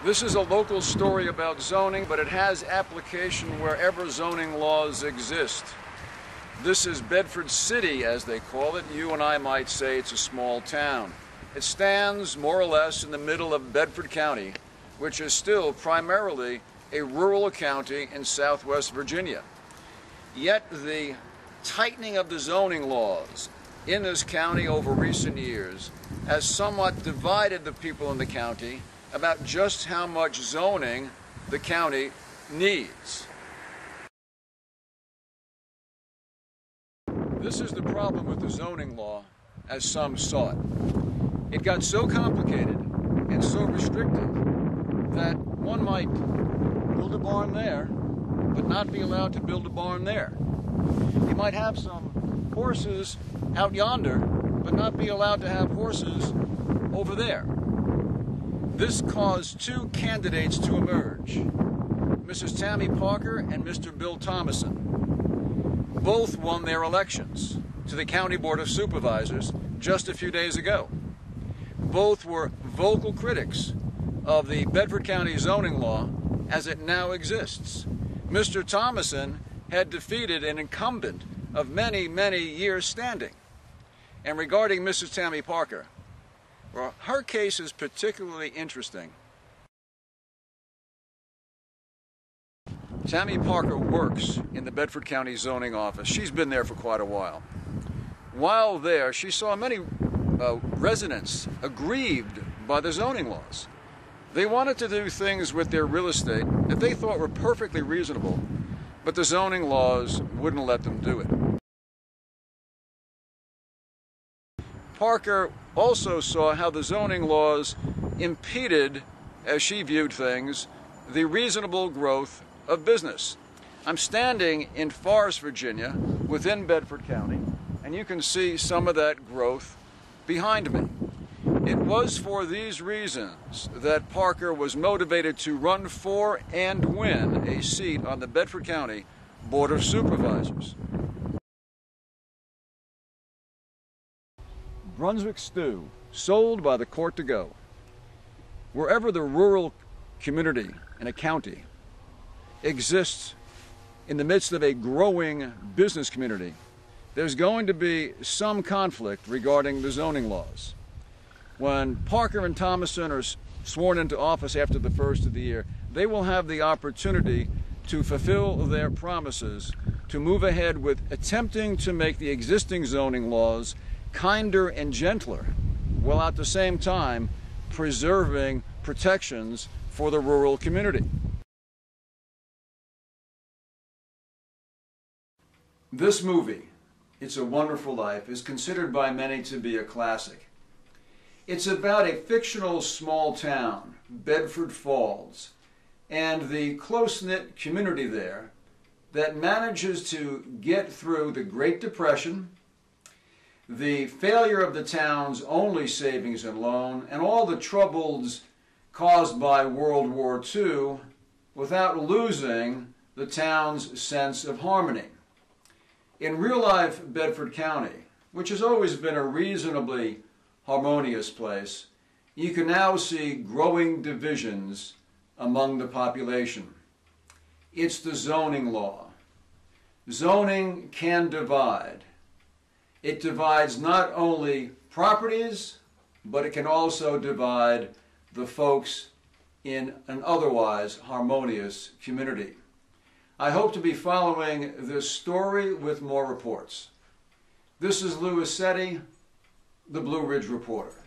This is a local story about zoning, but it has application wherever zoning laws exist. This is Bedford City, as they call it. You and I might say it's a small town. It stands more or less in the middle of Bedford County, which is still primarily a rural county in southwest Virginia. Yet the tightening of the zoning laws in this county over recent years has somewhat divided the people in the county about just how much zoning the county needs. This is the problem with the zoning law as some saw it. It got so complicated and so restricted that one might build a barn there, but not be allowed to build a barn there. You might have some horses out yonder, but not be allowed to have horses over there. This caused two candidates to emerge, Mrs. Tammy Parker and Mr. Bill Thomason. Both won their elections to the County Board of Supervisors just a few days ago. Both were vocal critics of the Bedford County zoning law as it now exists. Mr. Thomason had defeated an incumbent of many, many years standing. And regarding Mrs. Tammy Parker, well, her case is particularly interesting. Tammy Parker works in the Bedford County zoning office. She's been there for quite a while. While there, she saw many residents aggrieved by the zoning laws. They wanted to do things with their real estate that they thought were perfectly reasonable, but the zoning laws wouldn't let them do it. Parker also saw how the zoning laws impeded, as she viewed things, the reasonable growth of business. I'm standing in Forest, Virginia, within Bedford County, and you can see some of that growth behind me. It was for these reasons that Parker was motivated to run for and win a seat on the Bedford County Board of Supervisors. Brunswick stew, sold by the court to go. Wherever the rural community in a county exists in the midst of a growing business community, there's going to be some conflict regarding the zoning laws. When Parker and Thomason are sworn into office after the first of the year, they will have the opportunity to fulfill their promises to move ahead with attempting to make the existing zoning laws kinder and gentler, while at the same time preserving protections for the rural community. This movie, It's a Wonderful Life, is considered by many to be a classic. It's about a fictional small town, Bedford Falls, and the close-knit community there that manages to get through the Great Depression, the failure of the town's only savings and loan, and all the troubles caused by World War II without losing the town's sense of harmony. In real-life Bedford County, which has always been a reasonably harmonious place, you can now see growing divisions among the population. It's the zoning law. Zoning can divide. It divides not only properties, but it can also divide the folks in an otherwise harmonious community. I hope to be following this story with more reports. This is Louis Setti, the Blue Ridge Reporter.